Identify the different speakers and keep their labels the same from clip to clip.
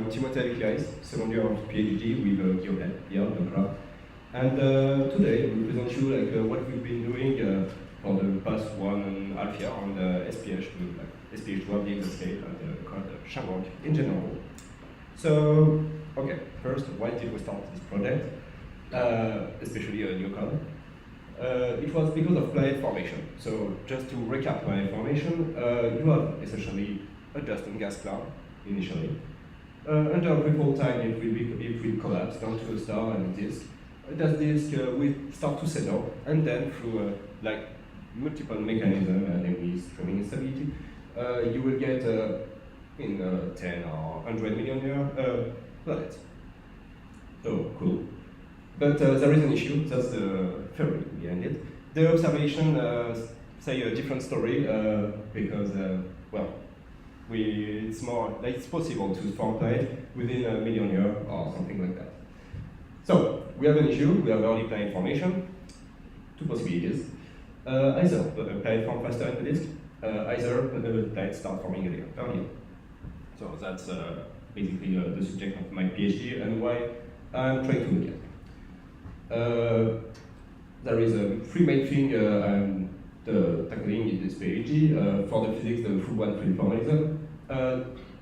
Speaker 1: I'm Timothy Guys, second year of PhD with Guillaume here, the club. And today we present you what we've been doing for the past 1.5 years on the SPH, SPH to have the exascale and called Shamrock in general. So, okay, first, why did we start this project? Especially a new code. It was because of planet formation. So just to recap planet formation, you have essentially a just gas cloud initially. Under a brief time, it will collapse down to a star and a disk. That disk will start to settle, and then through multiple mechanisms, namely streaming instability, you will get in 10 or 100 million year planets. So cool. But there is an issue, that's the theory behind it. The observation say a different story because, well, it's more like it's possible to form planet within 1 million years or something like that. So, we have an issue, we have early planet formation, two possibilities. Either the planet form faster in the disk, either the planet start forming earlier. So that's basically the subject of my PhD and why I'm trying to look at. There is three main things I'm tackling in this PhD. For the physics, the full one-field formalism.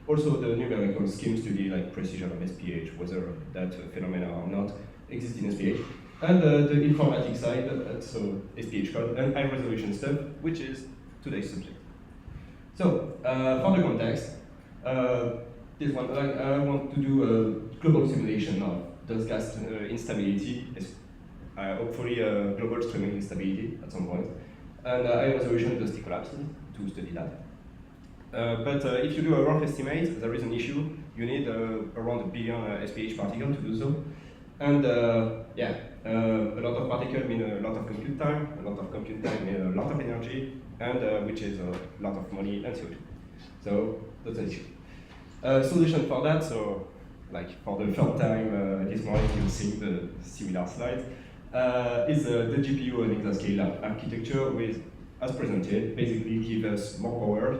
Speaker 1: Also the numerical scheme study like precision of SPH, whether that phenomena or not exist in SPH. And the informatics side, so SPH code and high resolution stuff, which is today's subject. So, for the context, this one, I want to do a global simulation of those gas instability, hopefully global streaming instability at some point, and high resolution dusty collapses to study that. But if you do a rough estimate, there is an issue. You need around 1 billion SPH particles to do so. And yeah, a lot of particles mean a lot of compute time, a lot of compute time mean a lot of energy, and which is a lot of money and CO2. So that's an issue. Solution for that, so like for the third time this morning you'll see the similar slides, is the GPU and exascale architecture with, as presented, basically give us more power,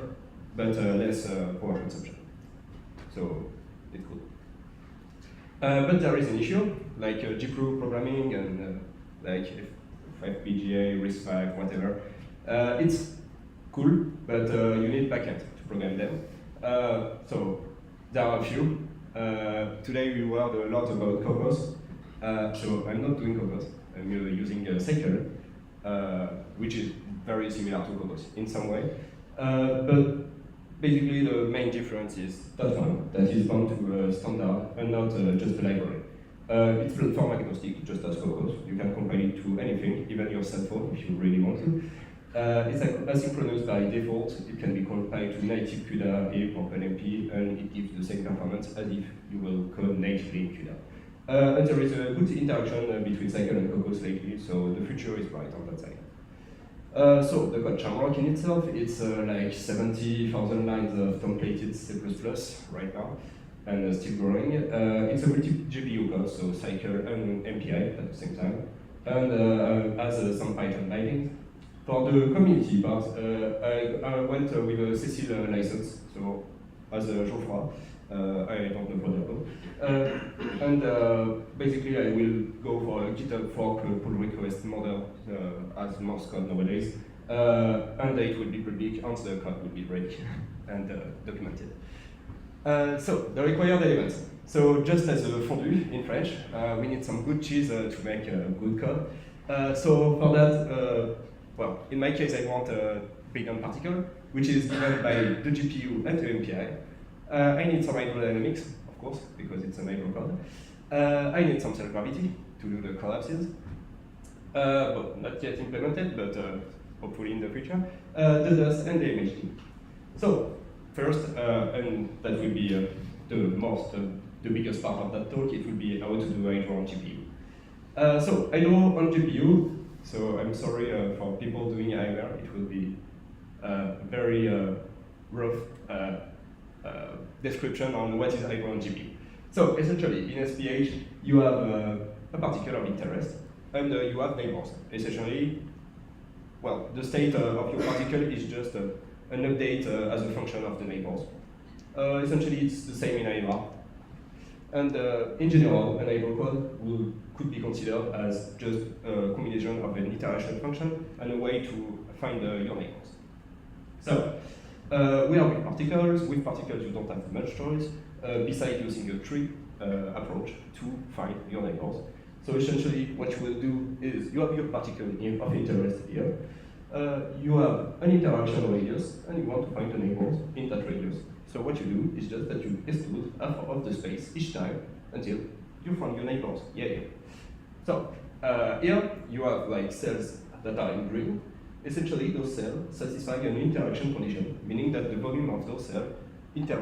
Speaker 1: but less power consumption. So it's cool. But there is an issue, like GPU programming and like FPGA, RISC-V, whatever. It's cool, but you need backend to program them. So there are a few. Today we learned a lot about Cocos. So I'm not doing Cocos. I'm using Cycle, which is very similar to Cocos in some way. But basically the main difference is that one, that is bound to a standard and not just a library. It's platform agnostic, just as Cocos. You can compile it to anything, even your cell phone if you really want to. It's asynchronous by default. It can be compiled to native CUDA, HIP, or NMP, and it gives the same performance as if you will code natively in CUDA. And there is a good interaction between Cycle and Cocos lately, so the future is bright on that side. So the code Shamrock in itself, it's like 70,000 lines of templated C++ right now, and still growing. It's a multi-GPU code, so Cycle and MPI at the same time, and has some Python bindings. For the community part, I went with a Cecil license, so as a Geoffroy, I don't know protocol. And basically I will go for a GitHub fork pull request model as Morse code nowadays. And it will be public once the code will be ready and documented. So, the required elements. So, just as a fondue in French, we need some good cheese to make a good code. So, for that, well, in my case, I want a billion particle, which is given by the GPU and the MPI. I need some hydrodynamics, of course, because it's an hydro code. I need some cell gravity to do the collapses. Well, not yet implemented, but hopefully in the future. The dust and the MHD. So, first, and that will be the biggest part of that talk, it will be how to do hydro on GPU. So, hydro on GPU. So I'm sorry for people doing IMR, it will be a very rough description on what is hydro on GPU. So essentially, in SPH, you have a particle of interest, and you have neighbors. Essentially, well, the state of your particle is just an update as a function of the neighbors. Essentially, it's the same in IMR. And in general, an enable code could be considered as just a combination of an iteration function and a way to find your neighbors. So we are with particles. With particles, you don't have much choice besides using a tree approach to find your neighbors. So essentially, what you will do is you have your particle of interest here. You have an interaction radius, and you want to find the neighbors in that radius. So what you do is just that you exclude half of the space each time until you find your neighbors. Yeah. So here you have like cells that are in green. Essentially, those cells satisfy an interaction condition, meaning that the volume of those cells have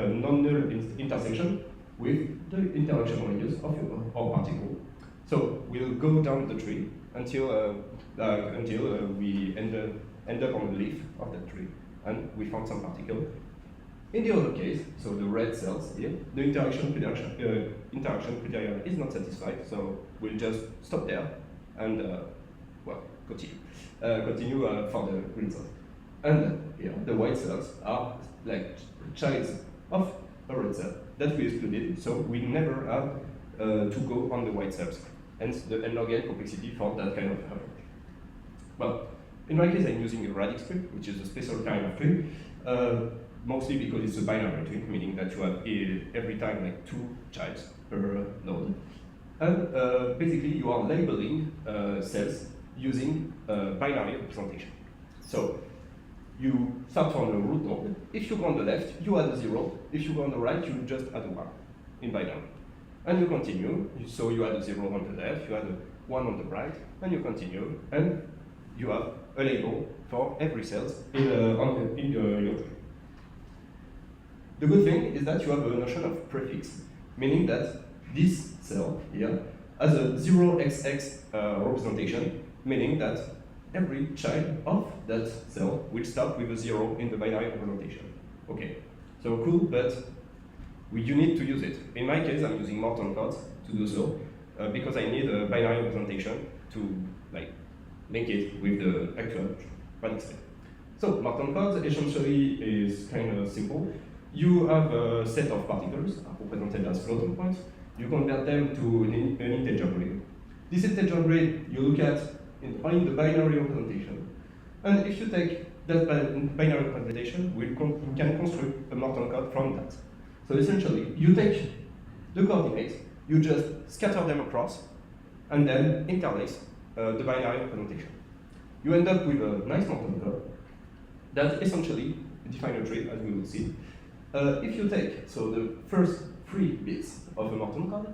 Speaker 1: a non-null intersection with the interaction radius of our particle. So we'll go down the tree until we end up on the leaf of that tree, and we found some particle. In the other case, so the red cells here, the interaction criteria is not satisfied, so we'll just stop there and continue for the green cells. And here, the white cells are like childs of a red cell that we excluded, so we never have to go on the white cells. Hence the n-log n complexity for that kind of approach. Well, in my case, I'm using a radix tree, which is a special kind of tree, mostly because it's a binary tree, meaning that you have every time like 2 childs per node. And basically, you are labeling cells using binary representation. So you start from the root node. If you go on the left, you add a 0. If you go on the right, you just add a 1 in binary. And you continue, so you add a 0 on the left, you add a 1 on the right, and you continue, and you have a label for every cell in your tree. The good thing is that you have a notion of prefix, meaning that this cell here has a 0xx representation, meaning that every child of that cell will start with a 0 in the binary representation. Okay, so cool, but you need to use it. In my case, I'm using Morton codes to do so, because I need a binary representation to link it with the actual radix tree. So Morton codes essentially is kind of simple. You have a set of particles represented as floating points. You convert them to an integer grid. This integer grid you look at in the binary representation. And if you take that binary representation, we can construct a Morton code from that. So essentially, you take the coordinates, you just scatter them across, and then interlace the binary representation. You end up with a nice Morton code that essentially defines a tree, as we will see. If you take the first 3 bits of a Morton code,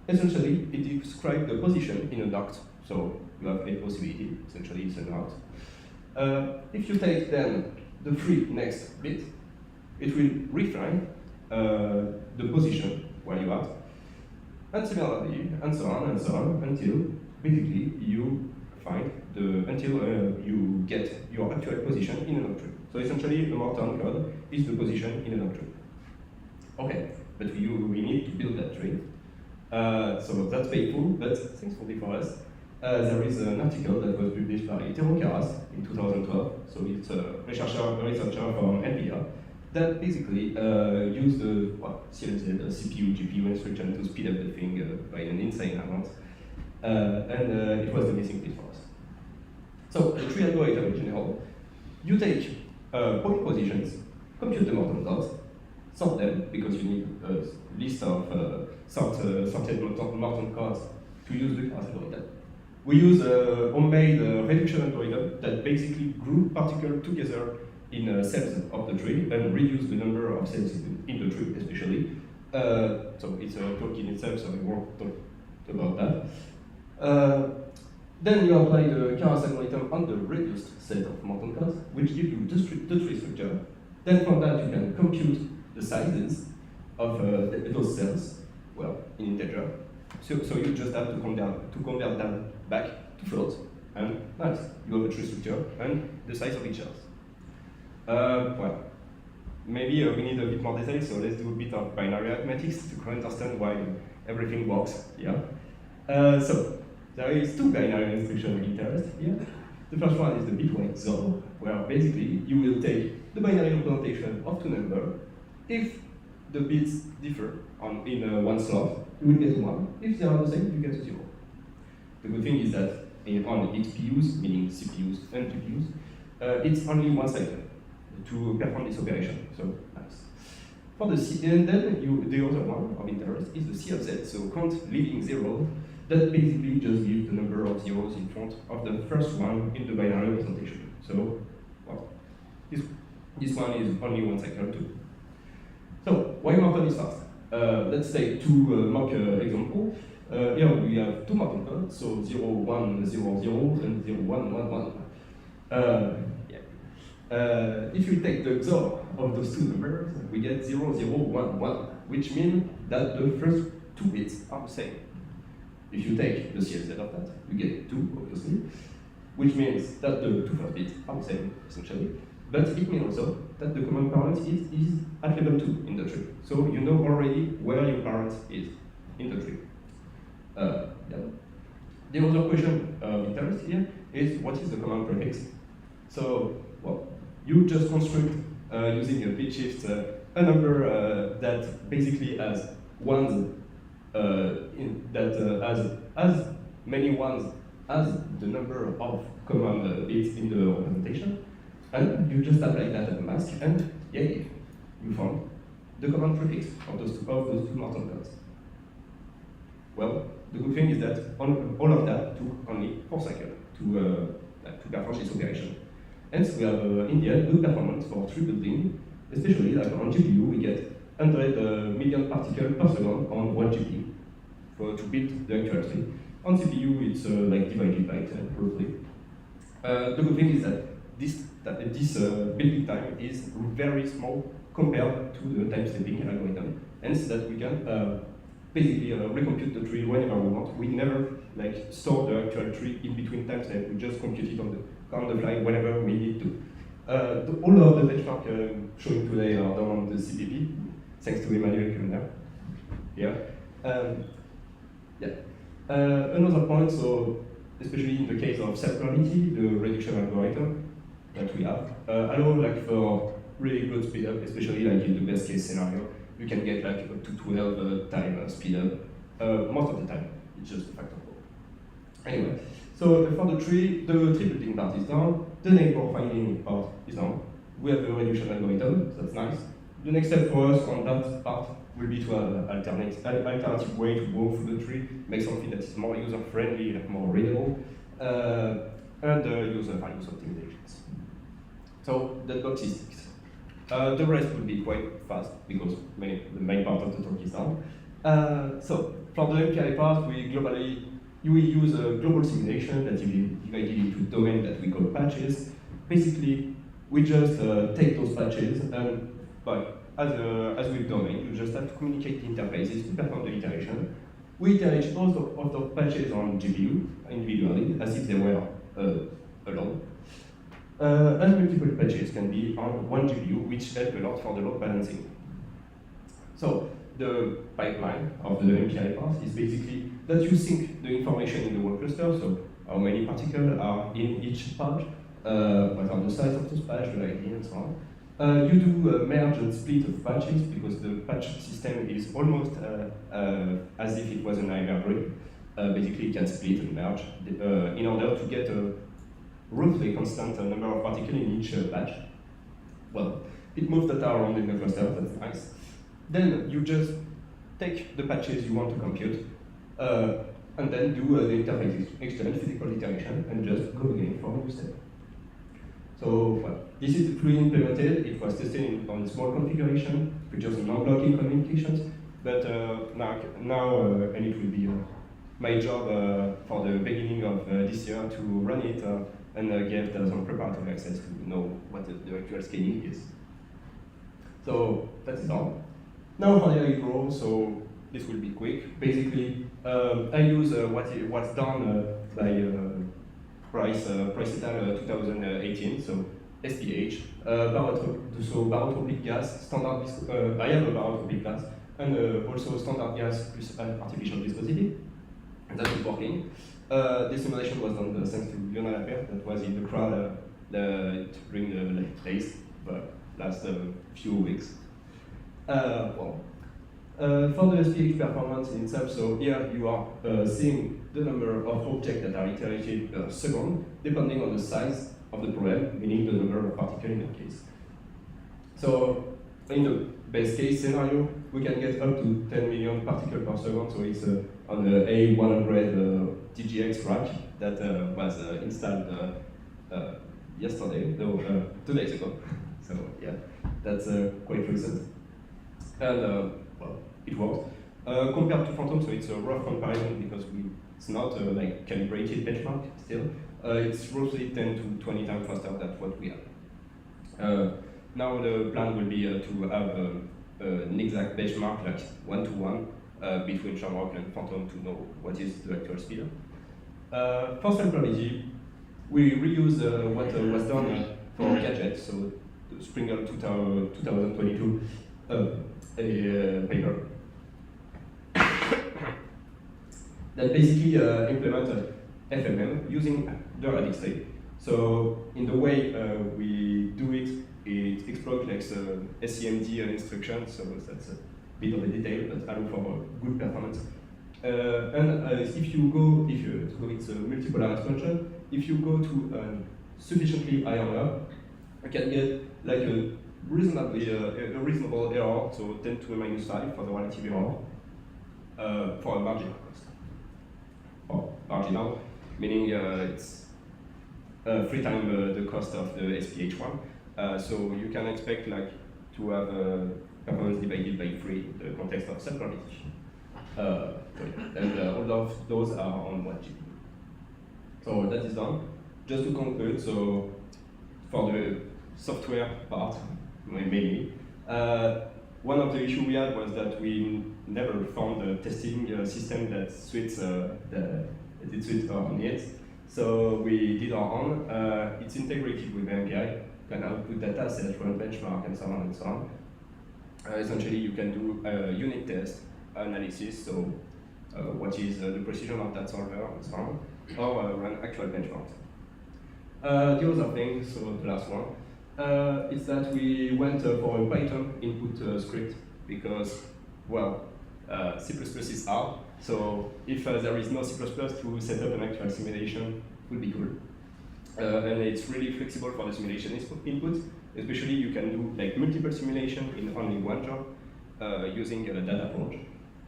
Speaker 1: essentially it describes the position in a dot. So you have a possibility, essentially it's a dot. If you take then the 3 next bits, it will refine the position where you are, and similarly, and so on, until basically you find until you get your actual position in an tree. So essentially, a Morton code is the position in an tree. Okay, but we need to build that tree. So that's painful, but thankfully for us, there is an article that was published by Karas in 2012. So it's a researcher from NVIDIA that basically used the CPU, GPU instruction to speed up the thing by an insane amount. And it was the missing piece for us. So the tree algorithm in general, you take point positions, compute the Morton codes, sort them, because you need a list of sorted Morton codes to use the Karas algorithm. We use a homemade reduction algorithm that basically group particles together in cells of the tree and reduce the number of cells in the tree, especially. So it's a talk in itself, so we won't talk about that. Then you apply the Karas algorithm on the reduced set of Morton codes, which give you the tree structure. Then from that you can compute the sizes of those cells, well, in integer. So you just have to convert them back to float, and nice, you have a tree structure and the size of each cell. Well, maybe we need a bit more detail, so let's do a bit of binary arithmetics to understand why everything works here. So there is 2 binary instructions of interest here. The first one is the bitwise XOR, where basically you will take the binary representation of 2 numbers. If the bits differ in one slot, you will get 1. If they are the same, you get 0. The good thing is that on XPUs, meaning CPUs and GPUs, it's only 1 cycle to perform this operation. So nice. For the C, and then the other one of interest is the C of Z, so count leaving 0. That basically just gives the number of zeros in front of the first one in the binary representation. So, well, this one is only 1 cycle too. So, why Morton is fast? Let's take 2 mock examples. Here we have 2 Morton codes, so 0, 1, 0, 0, and 0, 1, 1, 1. If we take the XOR of those 2 numbers, we get 0, 0, 1, 1, which means that the first 2 bits are the same. If you take the CFZ of that, you get 2, obviously, which means that the 2 first bits are the same, essentially. But it means also that the common parent is at level 2 in the tree. So you know already where your parent is in the tree. The other question of interest here is what is the command prefix? So, well, you just construct using a bit shift a number that basically has ones has as many ones as the number of command bits in the representation, and you just apply that as a mask, and yay, you found the command prefix of those two Morton codes. Well, the good thing is that all of that took only 4 cycles to perform this operation. Hence, we have in the end good performance for tree building, especially like on GPU, we get 100 million particles per second on 1 GPU to build the actual tree. On CPU, it's like divided by 10, roughly. The good thing is that this building time is very small compared to the time-stepping algorithm, hence that we can basically recompute the tree whenever we want. We never like store the actual tree in between time steps. We just compute it on the fly whenever we need to. All of the benchmark showing today are done on the CPP, thanks to Emmanuel Kuhner. Another point, so especially in the case of self-gravity, the reduction algorithm that we have allow like for really good speed up, especially like in the best case scenario, you can get like up to 12 time speed up. Most of the time, it's just a factor of 4. Anyway, so for the tree building part is done, the neighbor finding part is done. We have the reduction algorithm, so that's nice. The next step for us on that part will be to have alternative way to go through the tree, make something that is more user-friendly, like more readable, and user values optimizations. So that box is ticked. The rest will be quite fast because the main part of the talk is done. So for the MPI part, we will use a global simulation that is divided into domains that we call patches. Basically, we just take those patches and, as with domain, you just have to communicate the interfaces to perform the iteration. We iterate all of the patches on GPU individually, as if they were alone. And multiple patches can be on 1 GPU, which help a lot for the load balancing. So the pipeline of the MPI part is basically that you sync the information in the world cluster, so how many particles are in each patch, what are the size of those patches, the ID, and so on. You do a merge and split of patches because the patch system is almost as if it was an hybrid. Basically, you can split and merge in order to get a roughly constant number of particles in each patch. Well, it moves data around in the cluster, that's nice. Then you just take the patches you want to compute and then do the interface exchange, physical iteration, and just go again for a new step. So well, this is fully implemented. It was tested on small configuration, features non-blocking communications, but now and it will be my job for the beginning of this year to run it and get some preparatory access to know what the actual scaling is. So that's all. Now for the hydro, so this will be quick. Basically, I use what's done by Price et al. 2018, so SPH, barotropic gas, standard I have a barotropic gas, and also standard gas plus artificial viscosity, and that is working. This simulation was done thanks to Lionel Appert, that was in the crowd during the days, but last few weeks. For the SPH performance in itself, so here you are seeing the number of objects that are iterated per second, depending on the size of the problem, meaning the number of particles in that case. So in the best case scenario, we can get up to 10 million particles per second, so it's on the A100 TGX rack that was installed yesterday, no, 2 days ago. So yeah, that's quite recent. And well, it works. Compared to Phantom, so it's a rough comparison because it's not like calibrated benchmark still. It's roughly 10 to 20 times faster than what we have. Now the plan will be to have an exact benchmark, like 1-to-1, between Shamrock and Phantom to know what is the actual speed. For simplicity, we reuse what was done for gadgets, so the Springer 2022 paper that basically implemented FMM using the radix state. So in the way we do it, it exploits like the SCMD instruction, so that's a bit of a detail, but allow for good performance. If you go, so it's a multipolar expansion, if you go to a sufficiently high order, you can get like a reasonable error, so 10 to the minus 5 for the relative error, for a marginal cost. Or marginal, meaning it's 3 times the cost of the SPH one. So you can expect like to have performance divided by 3 in the context of self-realization. And all of those are on 1 GPU. So that is done. Just to conclude, so for the software part, mainly, one of the issues we had was that we never found a testing system that suits our needs. So we did our own. It's integrated with the API, can output data set, run benchmark, and so on and so on. Essentially, you can do unit test analysis, so what is the precision of that solver and so on, or run actual benchmarks. The other thing, so the last one, is that we went for a Python input script because, well, C++ is hard, so if there is no C++ to set up an actual simulation, it would be cool. And it's really flexible for the simulation input, especially you can do like multiple simulation in only one job using a data approach.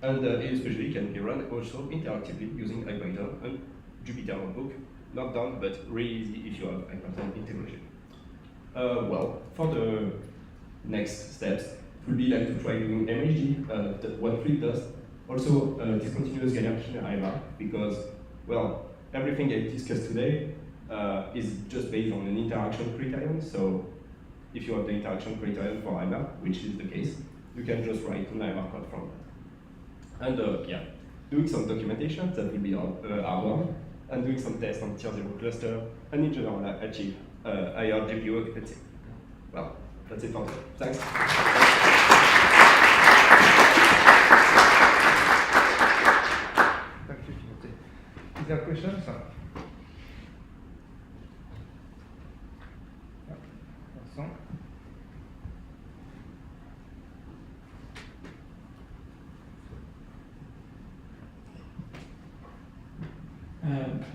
Speaker 1: And it especially can be run also interactively using IPython and Jupyter Notebook. Not done, but really easy if you have IPython integration. Well, for the next steps, it would be like to try doing MHD, what Flip does. Also, discontinuous hierarchy in IMAP, because, well, everything I discussed today is just based on an interaction criterion. So if you have the interaction criterion for IMAP, which is the case, you can just write an IMAP code from that. And yeah, doing some documentation, that will be our one, and doing some tests on tier 0 cluster, and in general achieve higher GPU occupancy. Well, that's it for today. Thanks.
Speaker 2: Thank you, Timothée. Is there questions? Vincent?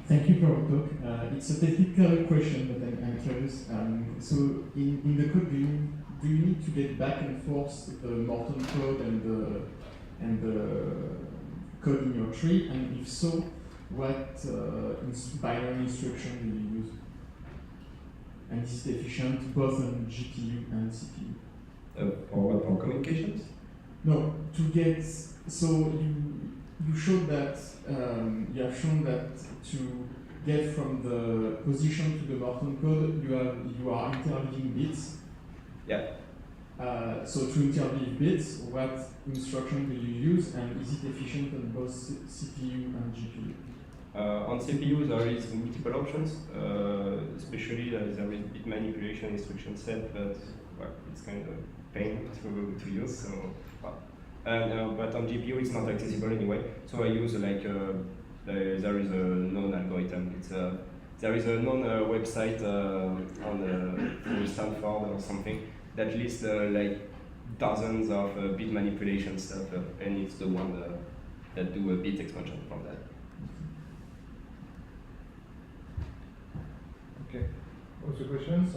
Speaker 3: Thank you for your talk. It's a technical question, but I'm curious. So, in the code, do you need to get back and forth the Morton code and the code in your tree? And if so, what binary instruction do you use? And is it efficient both on GPU and CPU?
Speaker 1: For what? For communications?
Speaker 3: No, to get, so you showed that, you have shown that to get from the position to the Morton code, you are interleaving bits.
Speaker 1: Yeah.
Speaker 3: So to interleave bits, what instruction do you use, and is it efficient on both CPU and GPU?
Speaker 1: On CPU, there is multiple options, especially there is bit manipulation instruction set, but well, it's kind of pain to use. So, but on GPU, it's not accessible anyway. So I use like there is a known algorithm. There is a known website on Stanford or something that lists like dozens of bit manipulation stuff, and it's the one that do a bit expansion from that.
Speaker 2: Okay. Other questions?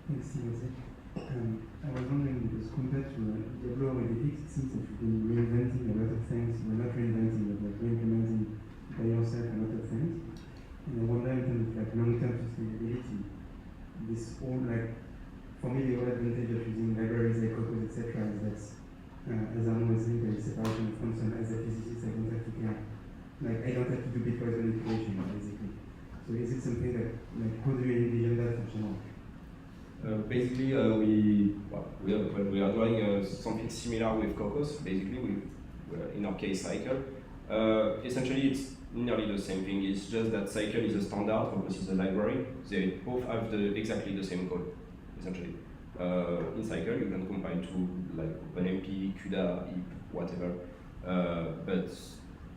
Speaker 4: Thanks, Steve. I was wondering, because compared to Diablo or Edifix, it seems that you've been reinventing a lot of things. You're not reinventing, but like re-implementing by yourself a lot of things. And I wonder in terms of like long-term sustainability, this all like, for me the whole advantage of using libraries like Cocos, etc. is that, as Arnaud was saying, there is separation of function. As a physicist, I don't have to care. Like, I don't have to do bitwise manipulation, basically. So is it something that, like, how do you envision that for Shamrock?
Speaker 1: Basically, we are doing something similar with Cocos. Basically, in our case, Cycle. Essentially, it's nearly the same thing. It's just that Cycle is a standard, Cocos is a library. They both have exactly the same code, essentially. In Cycle, you can compile to like OpenMP, CUDA, heap, whatever. But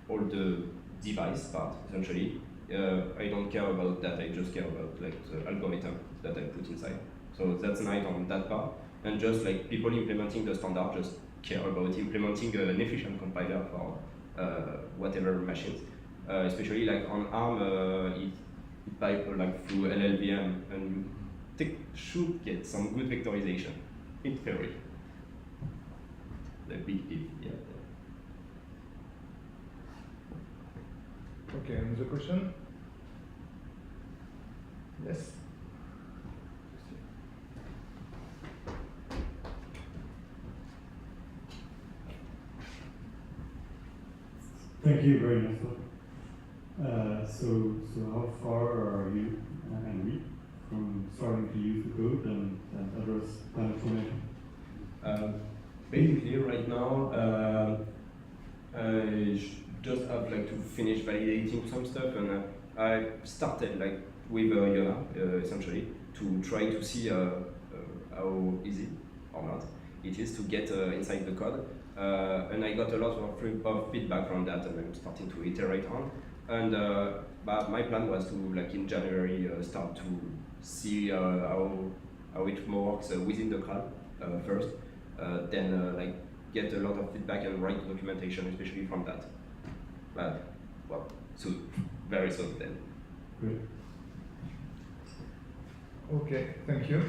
Speaker 1: all the device part, essentially, I don't care about that. I just care about like the algorithm that I put inside. So that's nice on that part. And just like people implementing the standard just care about implementing an efficient compiler for whatever machines. Especially like on ARM, it pipe like through LLVM, and you should get some good vectorization in theory. The big if, yeah.
Speaker 2: Okay, another question? Yes?
Speaker 5: Thank you very much. So how far are you and we from starting to use the code and address that information?
Speaker 1: Basically, right now, I just have like to finish validating some stuff, and I started like with Yona, essentially, to try to see how easy or not it is to get inside the code. And I got a lot of feedback from that, and I'm starting to iterate on. And but my plan was to, like in January, start to see how it works within the cloud first. Then like get a lot of feedback and write documentation, especially from that. But well, soon, very soon then.
Speaker 5: Great.
Speaker 2: Okay, thank you.